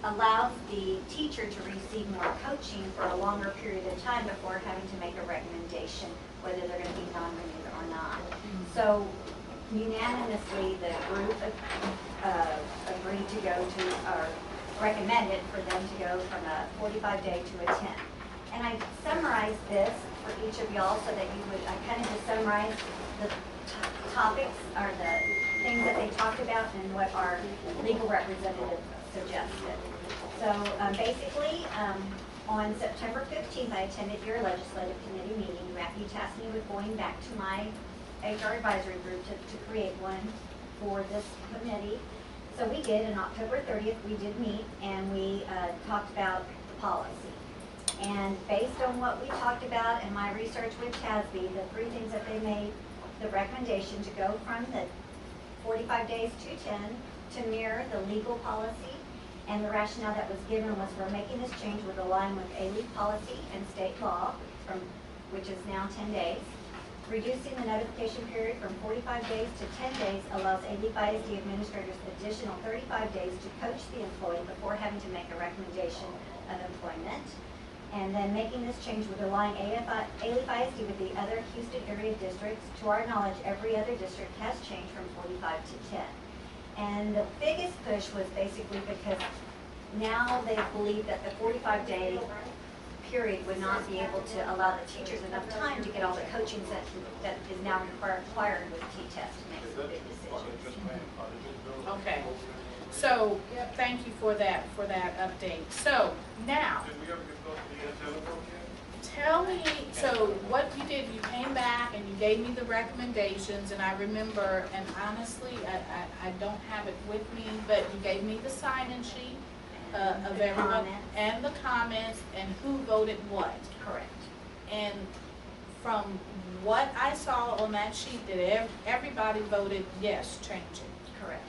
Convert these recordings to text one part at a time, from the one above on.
allows the teacher to receive more coaching for a longer period of time before having to make a recommendation whether they're going to be non-renewed or not. So unanimously, the group agreed to go to, or recommended for them to go from a 45-day to a 10. And I summarized this for each of y'all so that you would, I kind of just summarized the topics or the things that they talked about and what our legal representative suggested. So basically, on September 15th, I attended your legislative committee meeting. You tasked me with going back to my HR advisory group to create one for this committee. So we did. On October 30th, we did meet and we talked about the policy. And based on what we talked about and my research with TASB, the three things that they made, the recommendation to go from the 45 days to 10 to mirror the legal policy, and the rationale that was given was for making this change would align with Alief policy and state law, which is now 10 days. Reducing the notification period from 45 days to 10 days allows Alief ISD administrators additional 35 days to coach the employee before having to make a recommendation of employment. And then making this change would align Alief ISD with the other Houston area districts. To our knowledge, every other district has changed from 45 to 10. And the biggest push was basically because now they believe that the 45-day period would not be able to allow the teachers enough time to get all the coaching that is now required with T-test to make some big decisions. Okay. So thank you for that update. So now, tell me, so what you did, you came back and you gave me the recommendations, and I remember, and honestly, I don't have it with me, but you gave me the sign-in sheet of everyone, and the comments, and who voted what. Correct. And from what I saw on that sheet, that everybody voted yes, change it. Correct.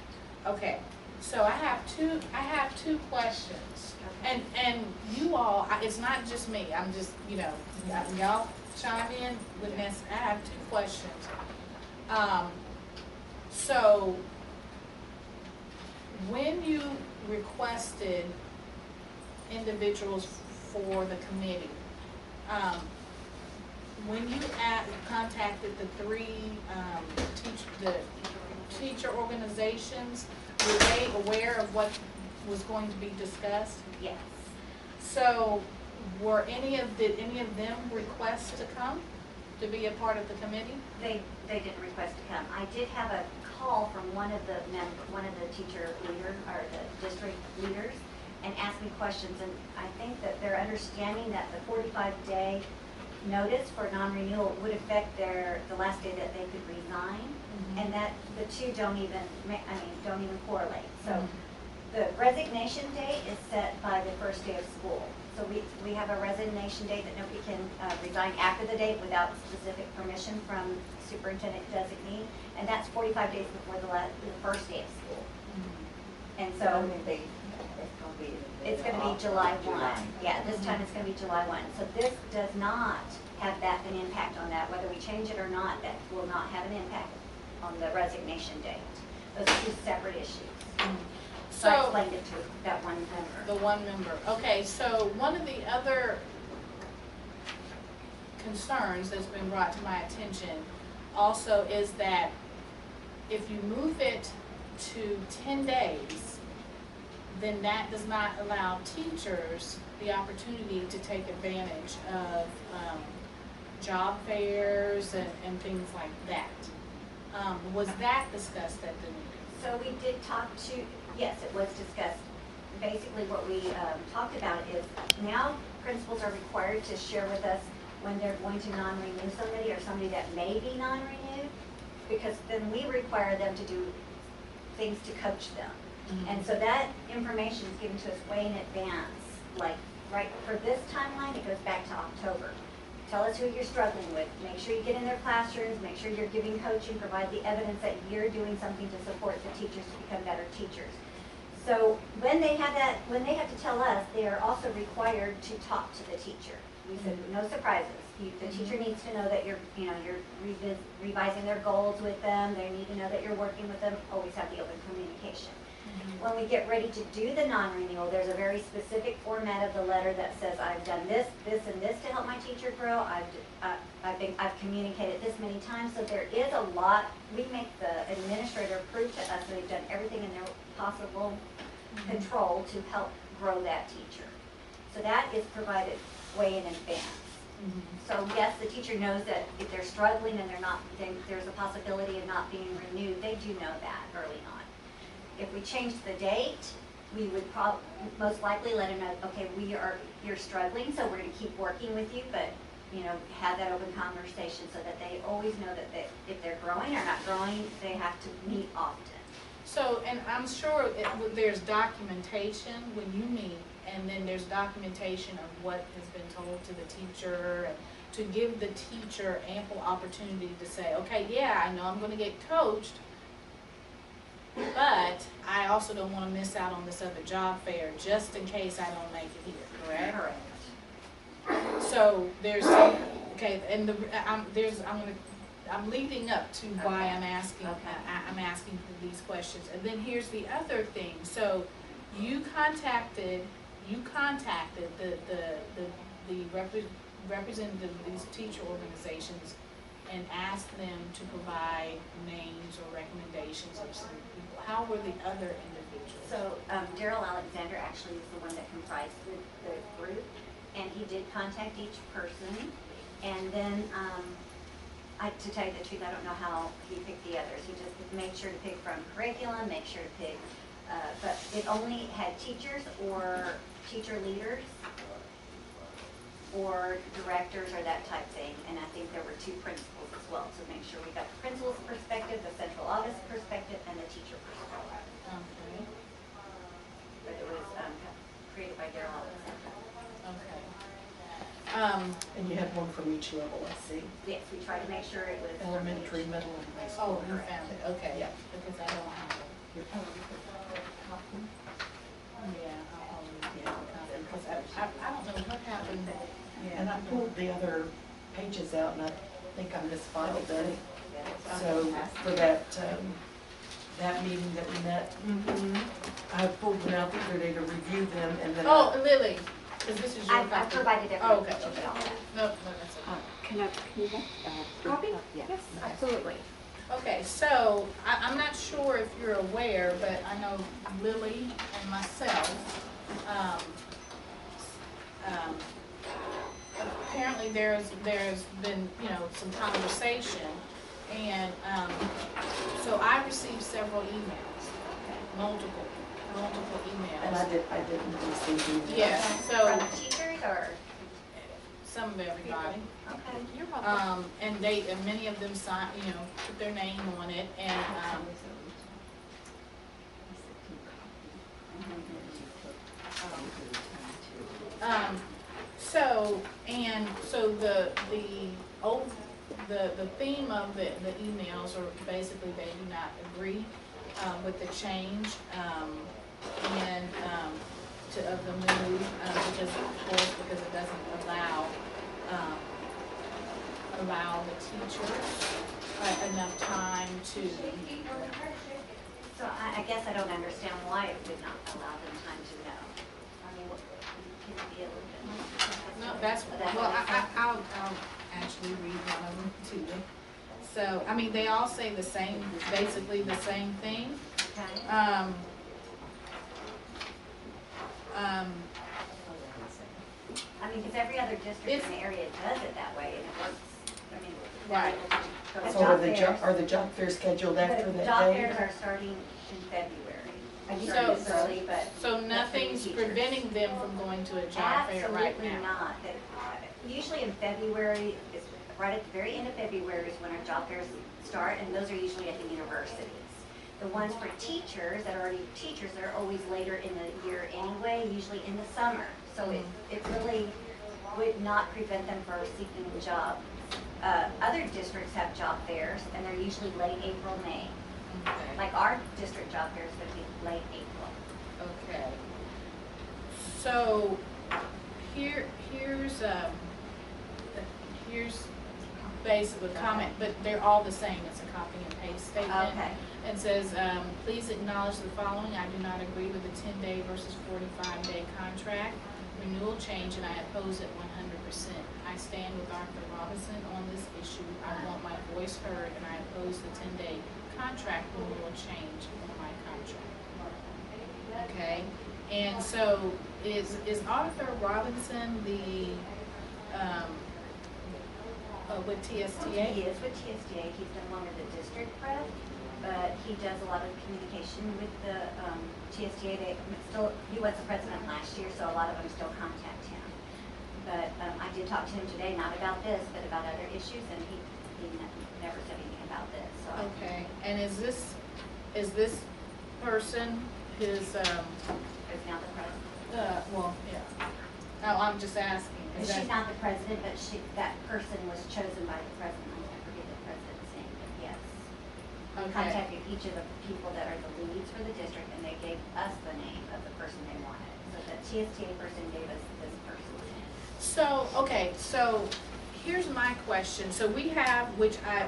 Okay. So I have two questions, okay. And you all, it's not just me. I'm just, you know, y'all chime in with this. I have two questions. So when you requested individuals for the committee, when you contacted the three teacher organizations, were they aware of what was going to be discussed? Yes. So, did any of them request to come to be a part of the committee? They didn't request to come. I did have a call from one of the teacher leaders or the district leaders, and asked me questions. And I think that they're understanding that the 45-day notice for non-renewal would affect the last day that they could resign. And that the two don't even correlate. So the resignation date is set by the first day of school. So we have a resignation date that nobody can resign after the date without specific permission from superintendent designee, and that's 45 days before the first day of school. And so it's going to be July 1. Yeah, this time it's going to be July 1. So this does not have an impact on that. Whether we change it or not, that will not have an impact on the resignation date. Those are two separate issues. So I explained it to that one member. The one member. Okay, so one of the other concerns that's been brought to my attention also is that if you move it to 10 days, then that does not allow teachers the opportunity to take advantage of job fairs and things like that. Was that discussed at the meeting? So we did talk to, yes, it was discussed. Basically what we talked about is now principals are required to share with us when they're going to non-renew somebody or somebody that may be non-renewed, because then we require them to do things to coach them. And so that information is given to us way in advance. Like right for this timeline, it goes back to October. Tell us who you're struggling with. Make sure you get in their classrooms. Make sure you're giving coaching. Provide the evidence that you're doing something to support the teachers to become better teachers. So when they have to tell us, they are also required to talk to the teacher. We said no surprises. The teacher needs to know that you're revising their goals with them. They need to know that you're working with them. Always have the open communication. When we get ready to do the non-renewal, there's a very specific format of the letter that says, I've done this, this, and this to help my teacher grow. I've communicated this many times, so there is a lot. We make the administrator prove to us that they've done everything in their possible control to help grow that teacher. So that is provided way in advance. So yes, the teacher knows that if they're struggling and there's a possibility of not being renewed, they do know that early on. If we change the date, we would most likely let them know, okay, you're struggling, so we're going to keep working with you, but have that open conversation so that they always know that if they're growing or not growing, they have to meet often. So, and I'm sure there's documentation when you meet, and then there's documentation of what has been told to the teacher, and to give the teacher ample opportunity to say, okay, yeah, I know I'm going to get coached, but I also don't want to miss out on this other job fair just in case I don't make it here, correct? Correct. So there's, okay, and I'm leading up to why I'm asking, I'm asking for these questions. And then here's the other thing. So you contacted the representative of these teacher organizations and asked them to provide names or recommendations of some people. How were the other individuals? So Daryl Alexander actually is the one that comprised the group, and he did contact each person. And then, to tell you the truth, I don't know how he picked the others. He just made sure to pick from curriculum, make sure to pick, but it only had teachers or teacher leaders or directors or that type thing. And I think there were 2 principals as well, to make sure we got the principal's perspective, the central office perspective, and the teacher perspective. Okay. But it was created by Daryl Alexander. Okay. And you had one from each level, I see. Yes, we tried to make sure it was Elementary, middle, and high school. Oh, you found it, okay. Yeah. Because I don't have it. Yeah, I'll get a copy, because I don't know what happened. And I pulled the other pages out, and I think I misfiled them. So for that meeting that we met, I pulled them out the other day to review them, and then. Oh, Lily, because this is your I copy. provided everything. Oh, okay, okay. No, that's okay. Can you Copy? Yes, Absolutely. Okay, so I'm not sure if you're aware, but I know Lily and myself, apparently there's been, some conversation, and so I received several emails, multiple emails. And I didn't receive any. Yes, so From the teachers or? some of everybody. Okay. You're welcome. And many of them signed, put their name on it, and, so the theme of the emails are basically they do not agree, with the change, of the move, because it doesn't allow the teachers enough time to. So I guess I don't understand why it would not allow them time to know. I mean, can it be a little bit more? No, that's, well, I'll actually read one of them to you. So, I mean, they all say the same, basically the same thing. Okay. I mean, because every other district in the area does it that way, and it works. I mean, Right. So are the job fairs scheduled after The that job date? fairs are starting in February. I So- started this early, but. So nothing's that's for the teachers. preventing them from going to a job fair right Absolutely now? not. Usually in February, it's right at the very end of February is when our job fairs start, and those are usually at the universities. The ones for teachers that are already teachers, they're always later in the year anyway, usually in the summer. So it really would not prevent them from seeking a job. Other districts have job fairs, and they're usually late April, May. Okay. Like our district job fair is going to be late April. Okay. So here's basically comment, but they're all the same, it's a copy and paste statement. Okay. It says, please acknowledge the following, I do not agree with the 10-day versus 45-day contract renewal change, and I oppose it 100%. I stand with Arthur Robinson on this issue. I want my voice heard, and I oppose the 10-day contract renewal change on my contract. Okay, and so is Arthur Robinson the, with TSTA? He is with TSTA. He's no longer the district rep, but he does a lot of communication with the TSTA. He was the president last year, so a lot of them still contact him. But I did talk to him today, not about this, but about other issues, and he never said anything about this. So. Okay, and is this person his, Is now the president. well, yeah. Oh, I'm just asking. Is She's that- not the president, but that person was chosen by the president. I forget the president's name, but yes. We Okay. contacted each of the people that are the leads for the district, and they gave us the name of the person they wanted. So the TSTA person gave us this person's name. So, okay, so here's my question. So we have, which I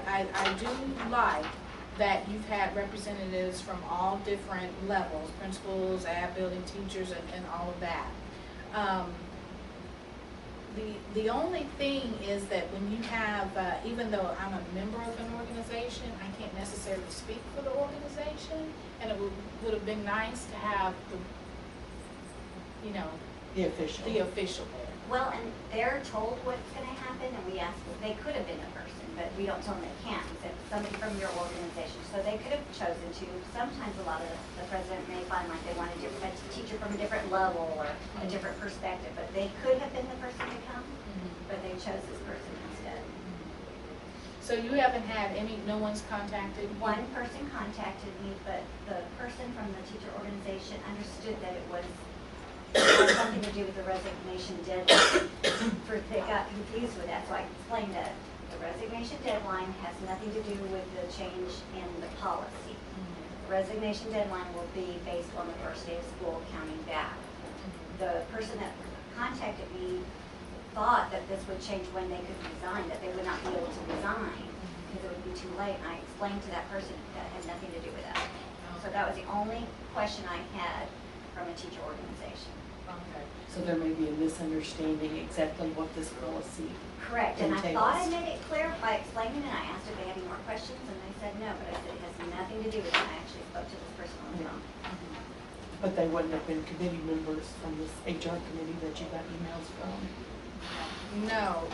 do like, that you've had representatives from all different levels, principals, ad building teachers, and all of that. The only thing is that when you have, even though I'm a member of an organization, I can't necessarily speak for the organization, and it would have been nice to have the, The official. the official there. Well, and they're told what's gonna happen, and we asked, they could have been the person, but we don't tell them they can't. We said somebody from your organization, so they could have chosen to. Sometimes a lot of the president may find like they want a teacher from a different level or a different perspective, but they could have been the person to come, but they chose this person instead. So you haven't had no one's contacted? One person contacted me, but the person from the teacher organization understood that it had something to do with the resignation deadline. They got confused with that, so I explained that the resignation deadline has nothing to do with the change in the policy. The resignation deadline will be based on the first day of school counting back. The person that contacted me thought that this would change when they could resign, that they would not be able to resign because it would be too late. And I explained to that person that had nothing to do with that. So that was the only question I had from a teacher organization. Okay. So there may be a misunderstanding exactly what this policy. Correct, and I entails. thought I made it clear by explaining it. I asked if they had any more questions, and they said no, but I said it has nothing to do with it. I actually spoke to this person on the phone. But they wouldn't have been committee members from this HR committee that you got emails from. No,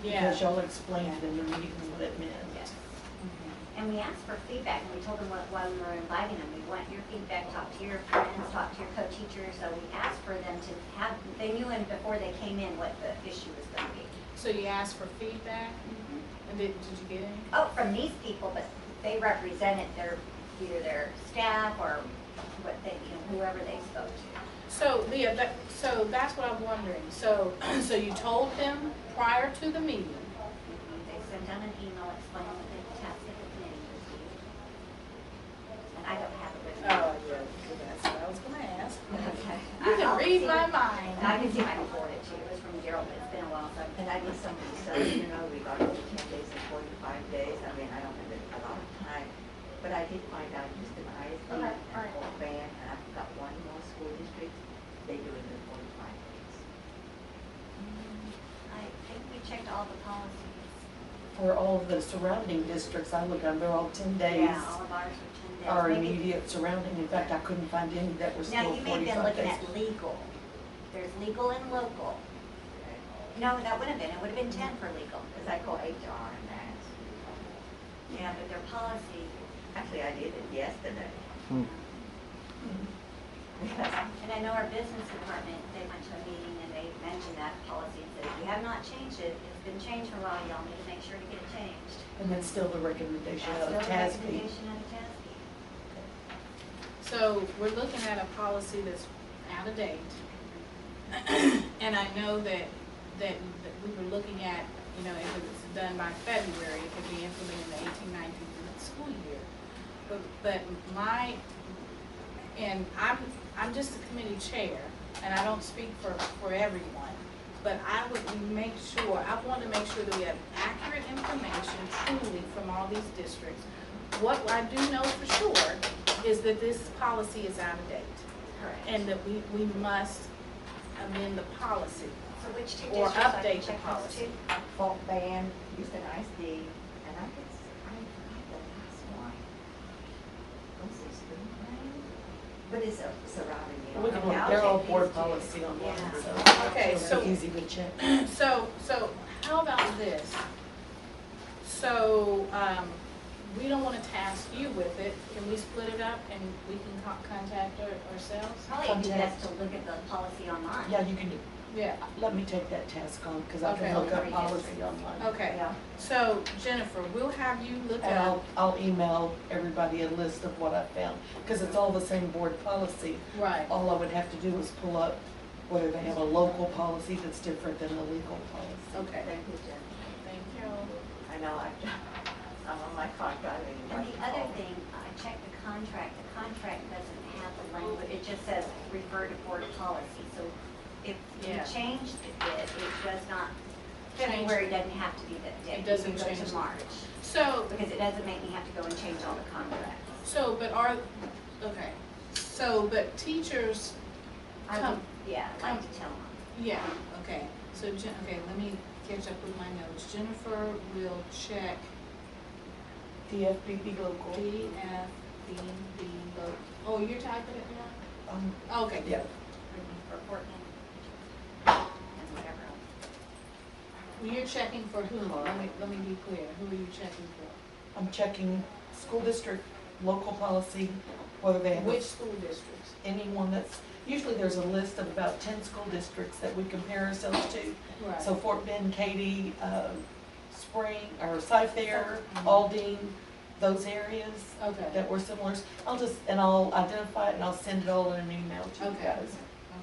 yeah. Because y'all explained in the meeting what it meant. Yes. And we asked for feedback, and we told them why we were inviting them. We want your feedback, talk to your friends, talk to your co-teachers. So we asked for them to have, they knew before they came in what the issue was going to be. So you asked for feedback, and did you get any? Oh, from these people, but they represented either their staff or what they, whoever they spoke to. So, Leah, so that's what I'm wondering. So you told them prior to the meeting? They sent out an email explaining what the task of the committee received. And I don't have it with me. Oh, yeah, that's what I was gonna ask. Okay. You can I'll read see my if- mind. I can see if I can forward it to you. It was from Gerald, but it's been a while, so. And I need somebody said, regarding the 10 days and 45 days, I mean, I don't have a lot of time, but I did find out just in ISD Okay, and alright. Oban, and I've got one more school district, they do it in 45 days. I think we checked all the policies. For all of the surrounding districts I looked at, they're all 10 days. Yeah, all of ours were 10 days. Our Maybe- immediate surrounding. In fact, I couldn't find any that were Now, still you may have been 45 looking days. at legal. There's legal and local. No, that would have been, it would have been 10 for legal. Because I call HR and asked. Yeah, but their policy, Actually, I did it yesterday. and I know our business department, they went to a meeting and they mentioned that policy and said, if you have not changed it, it's been changed for a while, y'all need to make sure to get it changed. And then still the recommendation That's out of still the TASB. recommendation of the TASB. So we're looking at a policy that's out of date. And I know that we were looking at, if it was done by February, it could be implemented in the 18-19 school year. But I'm just the committee chair, and I don't speak for everyone. but I would make sure, I want to make sure that we have accurate information truly from all these districts. What I do know for sure is that this policy is out of date, Correct. and that we must amend the policy. So which two or districts I update can the check those policy. to? Folk band, Houston ISD, and I guess, I forgot the last one. Was it spring band? But it's surrounding me. We can Okay, look, I'll they're all check board these two. policy online, Yeah. so. Okay, it'll so- be easy to check. So how about this? So, we don't wanna task you with it, can we split it up and we can contact ourselves? Probably be best to look at the policy online. Yeah, you can, Yeah, let me take that task on, because I Okay. can look up Every policy district. online. okay. Yeah. So Jennifer, we'll have you look And up, I'll email everybody a list of what I found, because it's all the same board policy. right, All I would have to do is pull up whether they have a local policy that's different than the legal policy. okay, Thank you, Jen. thank you. I know, I'm on my car driving. And the other thing, I checked the contract doesn't have the language, it just says refer to board policy, so if you Yeah. changed it, it does not, Change. February doesn't have to be that date. It doesn't You can change go it. to March, So, because it doesn't make me have to go and change all the contracts. but teachers, I would, Come. yeah, I'd like to tell them. yeah, okay, so let me catch up with my notes. Jennifer will check DFBB local. DFBB vote. Oh, you're typing it now? Okay. Yeah. For Portland and whatever else. Well, you're checking for whom? Let me be clear. Who are you checking for? I'm checking school district, local policy, whether they have Which school districts? anyone that's, usually there's a list of about 10 school districts that we compare ourselves to. Right. So Fort Bend, Katy, Spring, or Cy-Fair, Mhm. Aldine, those areas Okay. that were similar. I'll identify it and I'll send it all in an email to you Okay. guys.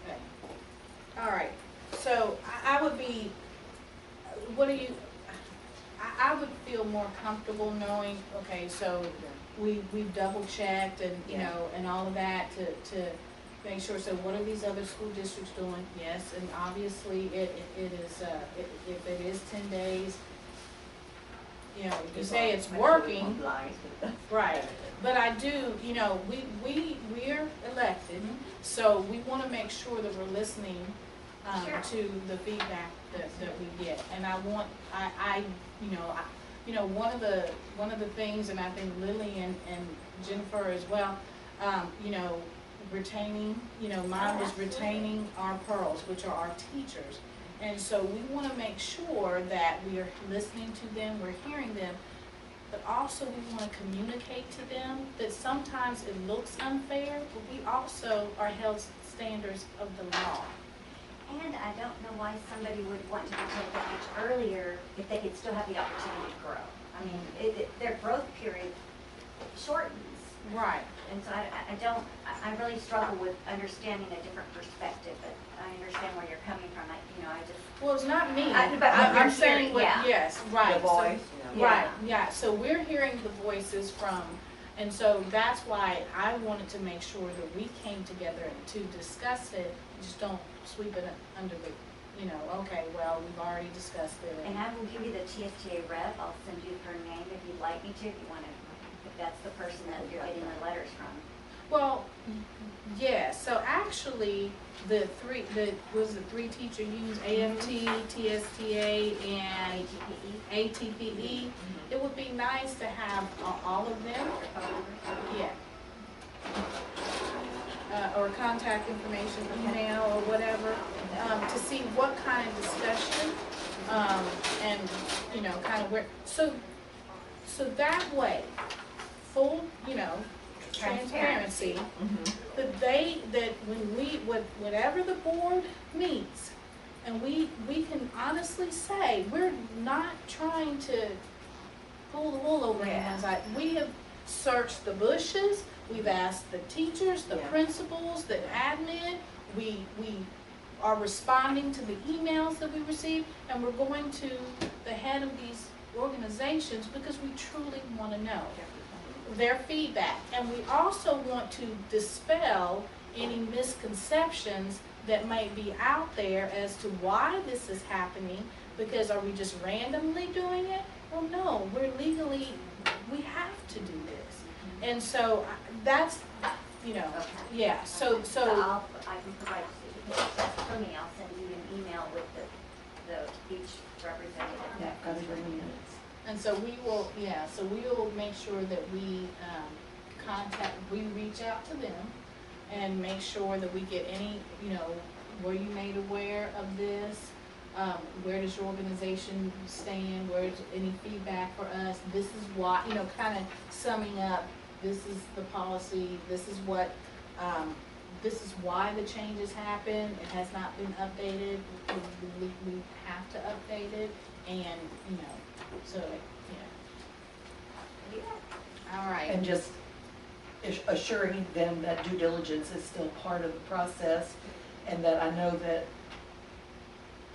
Okay. All right. So I would be, what do you, I would feel more comfortable knowing, okay, so we've double checked and, you Yeah. know, and all of that to make sure, so what are these other school districts doing? Yes, and obviously it is, if it is 10 days, you know, you say it's working, right, but I do, you know, we're elected, so we wanna make sure that we're listening, Sure. to the feedback that we get, and I want, one of the things, and I think Lily and Jennifer as well, retaining, mine was retaining our pearls, which are our teachers. And so we wanna make sure that we are listening to them, we're hearing them, but also we wanna communicate to them that sometimes it looks unfair, but we also are held standards of the law. And I don't know why somebody would want to be taken that much earlier if they could still have the opportunity to grow. I mean, their growth period shortens. Right. And so I really struggle with understanding a different perspective, but I understand where you're coming from. Well, it's not me, But I'm you're saying, hearing, yeah. yes, right. The So- voice, you know. Right, yeah, so we're hearing the voices from, and so that's why I wanted to make sure that we came together to discuss it, just don't sweep it under the, okay, well, we've already discussed it. And I will give you the TSTA rep. I'll send you her name if you'd like me to, if that's the person that you're getting the letters from. Well, yeah, so actually, the three teacher unions, AFT, TSTA, and ATPE, it would be nice to have all of them, yeah. Or contact information, email, or whatever, to see what kind of discussion, and, kind of where, so that way, full, transparency, that whenever the board meets, and we can honestly say, we're not trying to pull the wool over anyone's eyes. We have searched the bushes, we've asked the teachers, the principals, the admin, we are responding to the emails that we receive, and we're going to the head of these organizations because we truly want to know their feedback. And we also want to dispel any misconceptions that might be out there as to why this is happening, because are we just randomly doing it? Well, no, we're legally, we have to do this. And so that's, you know, yeah, so, I can provide, if you request for me, I'll send you an email with each representative. Yeah, got it in minutes. and so we will, yeah, so we will make sure that we, we reach out to them and make sure that we get any, you know, were you made aware of this? Where does your organization stand? Where's any feedback for us? This is why, you know, kind of summing up, this is the policy, this is what, this is why the changes happen. It has not been updated. We have to update it, and, you know, so, yeah. All right. And just assuring them that due diligence is still part of the process, and that I know that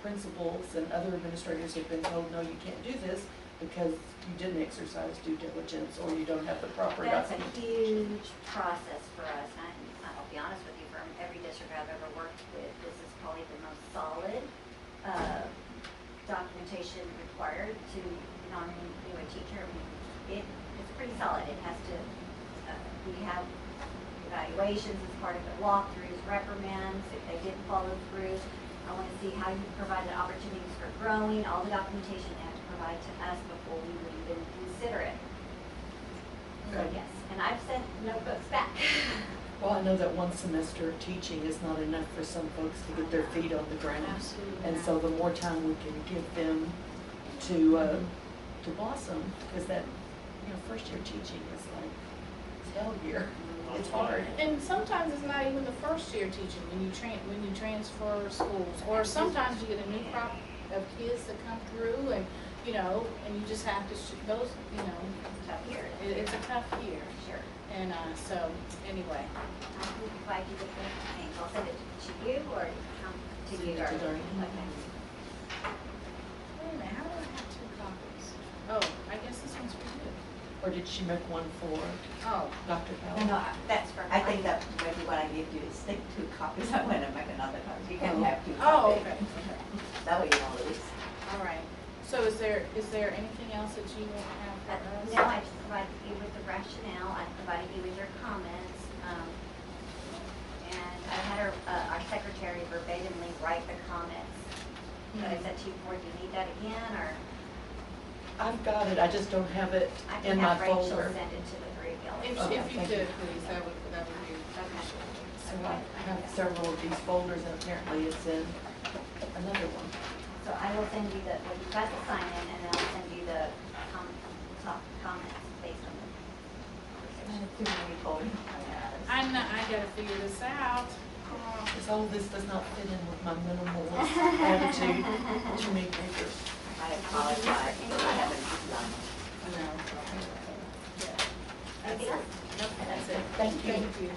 principals and other administrators have been told, no, you can't do this because you didn't exercise due diligence or you don't have the proper That's a documentation. huge process for us, and I'll be honest with you, from every district I've ever worked with, this is probably the most solid documentation required to non-renew a teacher. I mean, it's pretty solid. It has to, we have evaluations as part of it, walkthroughs, reprimands, if they didn't follow through. I want to see how you provided opportunities for growing, all the documentation they have to provide to us before we would even consider it. So Okay. yes, and I've sent notebooks back. Well, I know that one semester of teaching is not enough for some folks to get their feet on the ground. Absolutely. And so the more time we can give them to blossom, because that, you know, first year teaching is like hell year. It's hard. And sometimes it's not even the first year teaching, when you transfer schools, or sometimes you get a new crop of kids that come through, and, you know, and you just have to, those, you know, Tough year. it's a tough year. Sure. And, so, anyway. I can provide you with the things. I'll send it to you or come to you. Send it to or- Darlene. Okay. Wait a minute, how do I have two copies? Oh, I guess this one's for you. Or did she make one for Oh, Dr. Powell? No, That's for. I think that maybe what I give you is think 2 copies. I want to make another copy. You can Oh. have 2 Oh, copies. okay. That way you don't lose. all right. So is there anything else that you want to have for us? No, I just provided you with the rationale. I provided you with your comments. And I had our secretary verbatimly write the comments. That I sent to you before. Do you need that again, or? I've got it, I just don't have it I in can my have Rachel folder. send it to the 3 of y'all. If Okay, you thank could, you. please, that would be appreciated. So I have several of these folders, and apparently it's in another one. So I will send you well, you've got the sign in, and then I'll send you the comments based on the I conversation. have too many folders. I gotta figure this out. Oh. Because all of this does not fit in with my minimal attitude, too many papers. I apologize. I haven't done it. No. Anything else? Nope, that's it. Thank you. Thank you.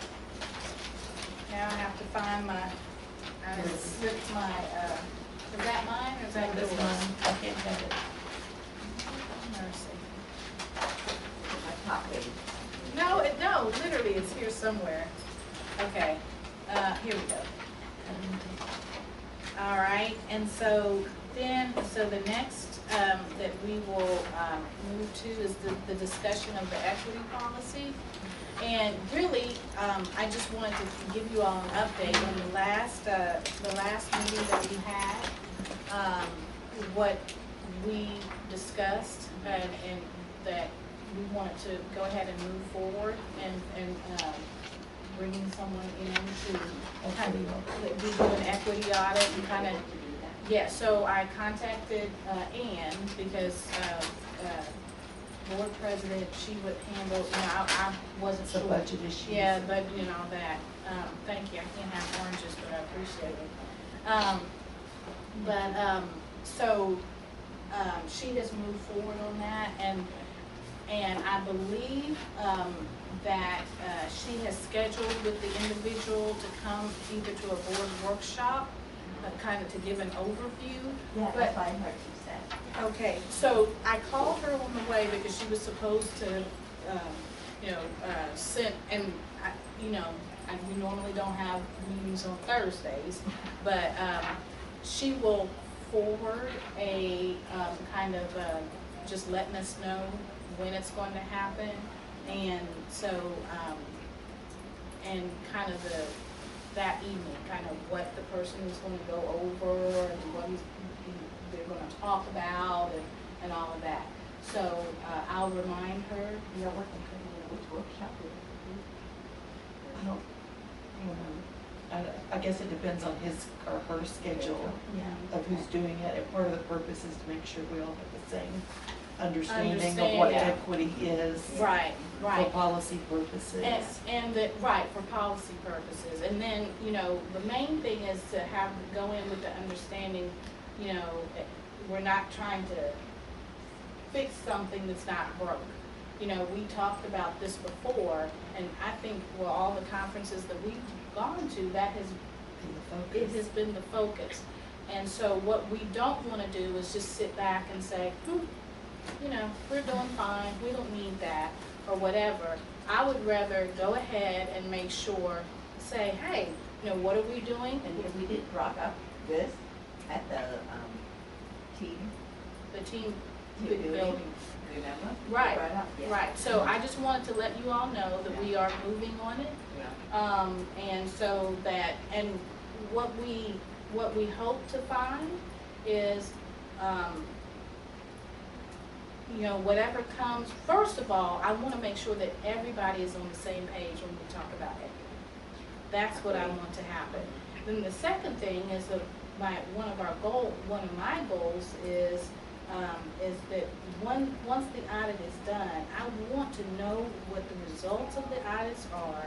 Now I have to find my, I Yours. slipped my, is that mine or is that That's yours? mine, I can't have it. Mercy. My copy. No, literally, it's here somewhere. Okay, here we go. All right, and so the next, that we will, move to is the discussion of the equity policy. And really, I just wanted to give you all an update on the last meeting that we had, what we discussed, and that we wanted to go ahead and move forward and bringing someone in to kind of do an equity audit and kind of, yeah, so I contacted Ann because board president, she would handle, you know, I wasn't It's a sure. budget issue. Yeah, but you know that. Thank you. I can't have oranges, but I appreciate it. So she has moved forward on that, and I believe that she has scheduled with the individual to come either to a board workshop, kind of to give an overview. Yeah, But- that's what I heard you say. Okay, so I called her on the way because she was supposed to, send, and, and we normally don't have meetings on Thursdays, but, she will forward a, kind of, just letting us know when it's going to happen. And so, and kind of that evening, kind of what the person is going to go over and what they're going to talk about and all of that. So, I'll remind her. You're working for which workshop is it? I don't, I guess it depends on his or her schedule Yeah. of who's doing it. And part of the purpose is to make sure we all have the same understanding of what Understand. equity is. Right, For right. policy purposes. Right, for policy purposes. And then, the main thing is to go in with the understanding, we're not trying to fix something that's not broke. We talked about this before, and I think, all the conferences that we've gone to, that has, it has been the focus. And so what we don't want to do is just sit back and say, we're doing fine, we don't need that, or whatever. I would rather go ahead and make sure, say, hey, what are we doing? And we did brought up this at the, team Building. Remember? Right, Brought up, yeah. right. So I just wanted to let you all know that we are moving on it. Yeah. And so that, and what we hope to find is, whatever comes, first of all, I want to make sure that everybody is on the same page when we talk about it. That's what I want to happen. Then the second thing is that one of my goals is that once the audit is done, I want to know what the results of the audits are,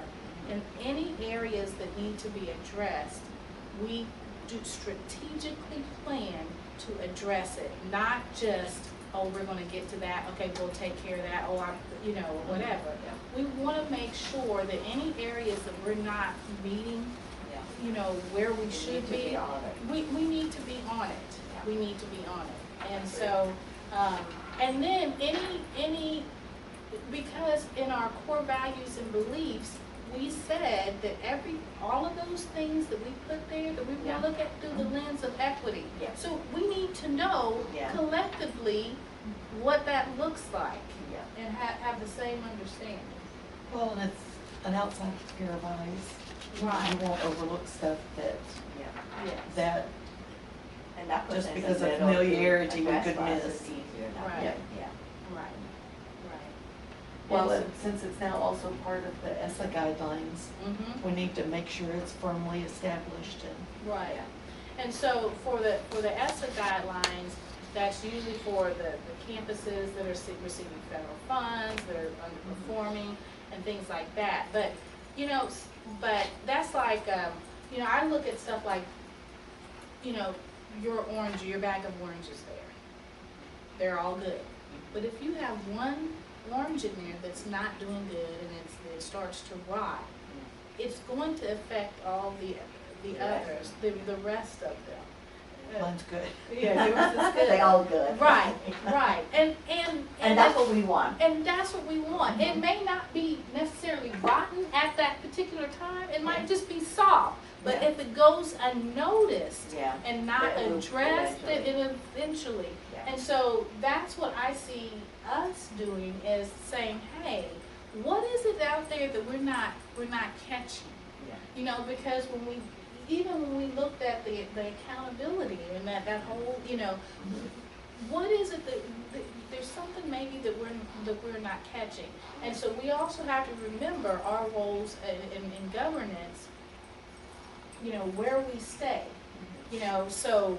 and any areas that need to be addressed, we do strategically plan to address it, not just, we're going to get to that, okay, we'll take care of that, whatever. Yeah. We want to make sure that any areas that we're not meeting, where we should be, we need to be on it. Yeah. We need to be on it. And so, and then because in our core values and beliefs, we said that all of those things that we put there, that we want to look at through the lens of equity. Yeah. So we need to know collectively what that looks like and have the same understanding. Well, and it's an outside pair of eyes. Right. You won't overlook stuff that, Yes. that And that puts just in the because of middle to familiarity we address could for us miss. is easier now. Right. Yeah. Right. Well, And and since it's now also part of the ESSA guidelines, Mhm. we need to make sure it's firmly established and. Right. And so for the ESSA guidelines, that's usually for the campuses that are receiving federal funds, that are underperforming, and things like that. But, but that's like, I look at stuff like, your bag of oranges there. They're all good. But if you have one orange in there that's not doing good and it starts to rot, it's going to affect all the others, the rest of them. Mine's good. Yeah, yours is good. They all good. Right, right. And that's what we want. And that's what we want. It may not be necessarily rotten at that particular time. It might just be soft. But if it goes unnoticed and not It will addressed, eventually. it eventually. Yeah. And so that's what I see us doing, is saying, hey, what is it out there that we're not catching? Yeah. Because even when we looked at the accountability and that whole, what is it that there's something maybe that we're not catching. And so we also have to remember our roles in governance, where we stay. So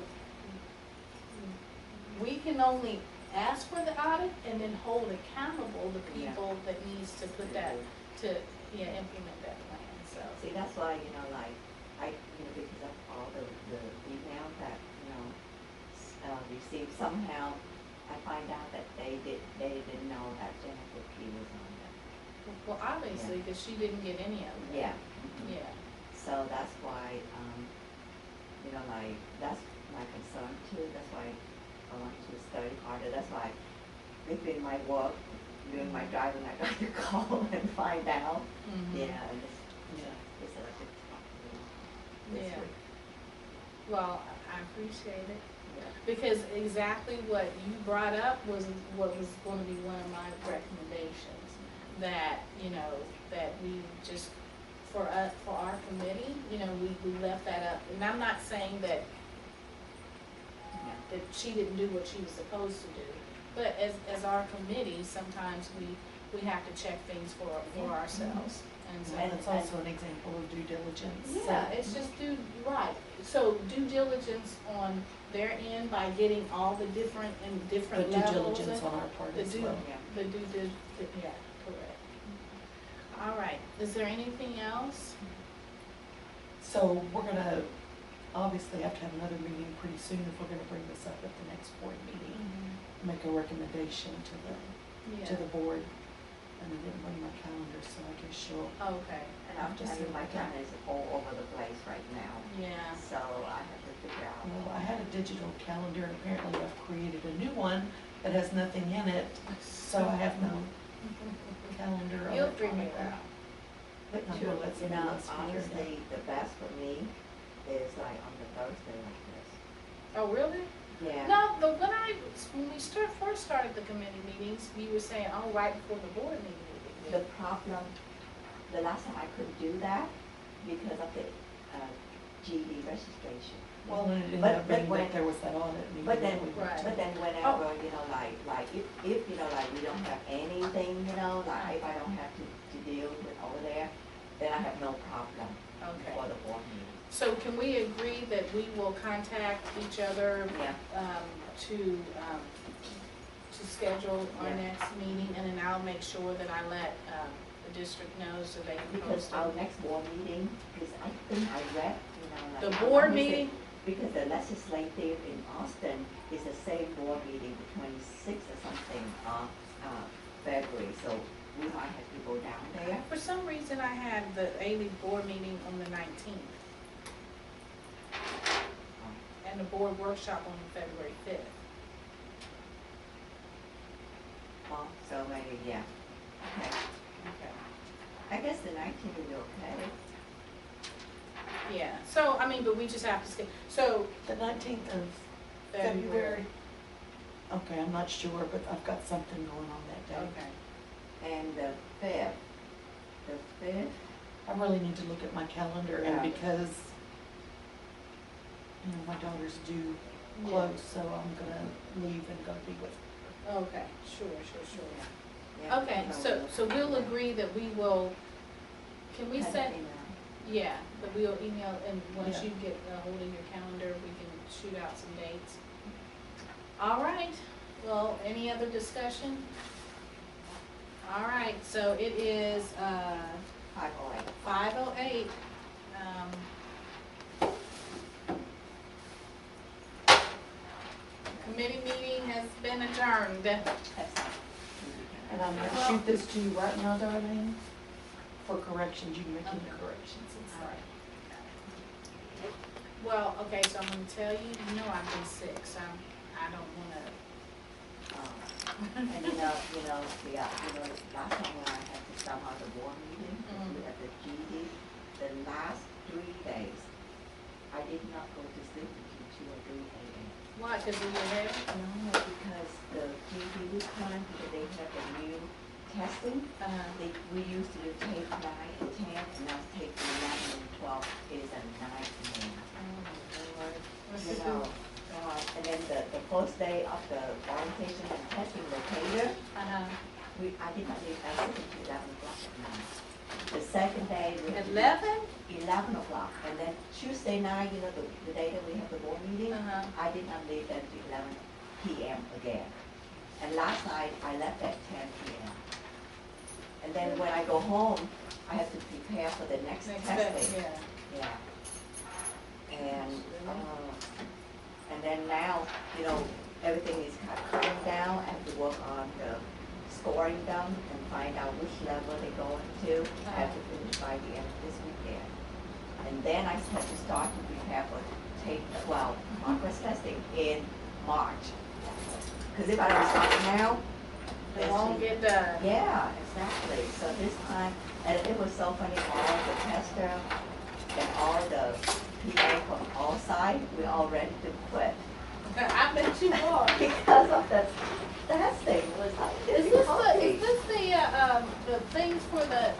we can only ask for the audit and then hold accountable the people that needs to put that, to implement that plan, so. See, that's why, because of all the email that, received, somehow I find out that they didn't know that Jennifer Key was on that. Well, obviously, because she didn't get any of it. Yeah. Yeah. So that's why, that's my concern too. That's why I want to study harder. That's why within my work, during my driving, I got to call and find out. Mhm. Yeah, and Yeah. They selected to talk to me this Yeah. week. Well, I appreciate it, Yeah. because exactly what you brought up was what was gonna be one of my recommendations. That, you know, that we just, for our committee, you know, we left that up. And I'm not saying that Yeah. she didn't do what she was supposed to do. But as our committee, sometimes we have to check things for ourselves. And so, And it's also an example of due diligence. yeah, it's just right. So due diligence on their end by getting all the different and The different due levels. diligence on our part The as due, well. the yeah, correct. All right, is there anything else? So we're gonna obviously have to have another meeting pretty soon if we're gonna bring this up at the next board meeting. Make a recommendation to Yeah, the board. And I didn't bring my calendar, so I guess she'll, okay, And I'm Just telling you, my like that. calendar is all over the place right now, yeah, so I have to figure out. well, I had a digital calendar and apparently I've created a new one that has nothing in it, so I have no calendar you'll figure it electronically. out. But I'm you gonna let somebody else figure it honestly, the best for me is like on the Thursday like this. Oh, really? Yeah. No, when we first started the committee meetings, you were saying, oh, right before the board meeting. The problem, the last time I couldn't do that because of the GD registration. Well, and it ended But- up being but when- that there was that audit meeting. But then, that we went Right. to. but then whenever, you know, like if, you know, like we don't have anything, you know, like if I don't have to deal with over there, then I have no problem Okay. for the board meeting. So can we agree that we will contact each other Yeah. to schedule our Yeah. next meeting, and then I'll make sure that I let the district know so they can Because post our it. next board meeting, because I think I read, you know, like. The I board wanna say- meeting? Because the legislative in Austin is the same board meeting, the 26th or something of February, so we might have to go down there. For some reason, I had the Alief board meeting on the 19th, and the board workshop on February 5th. Well, so maybe, yeah. Okay. Okay. I guess the 19th will be okay. Yeah, so, I mean, but we just have to so The 19th of February. February. Okay, I'm not sure, but I've got something going on that day. Okay. And the 5th, I really need to look at my calendar, and Yeah. because, you know, my daughter's due close, so I'm gonna leave and go be with her. Okay, sure. yeah. Okay, so we'll agree that we will, can we Kind of set, email. yeah, that we'll email, and once Yeah. you get a hold of your calendar, we can shoot out some dates. All right, well, any other discussion? All right, so it is, 5:08. 5:08. Committee meeting has been adjourned. That's fine. And I'm gonna shoot this to you right now, Darlene, for corrections, you can make any Okay. corrections inside. Well, okay, so I'm gonna tell you, you know I've been sick, so I don't wanna, And last time when I had to come out of the board meeting, Mhm. we had the GD, the last 3 days, I did not go to sleep until 2 or 3 a.m. why, 'cause of your hair? No, because the GD time, because they have the new testing, we used to do tape 9 and 10, and now tape 11 and 12 is at 9 a.m. What's You it know, do? and then the first day of the orientation and testing locator, I did not leave until 11 o'clock at night. The second day. we- 11? 11 o'clock, and then Tuesday night, you know, the day that we have the board meeting, Uh-huh. I did not leave until 11 p.m. again. And last night, I left at 10 p.m. And then when I go home, I have to prepare for the next Next testing. day, yeah. Yeah. And then now, you know, everything is kind of cutting down. I have to work on the scoring them and find out which level they go into. I have to finish by the end of this weekend. And then I have to start to prepare for tape 12 progress testing in March. Because if I don't start now, They won't get done. yeah, exactly. So this time, And it was so funny, all the tester and all the people from all sides, we all ready to quit. I bet you are. Because of the testing was like, Is this the things for the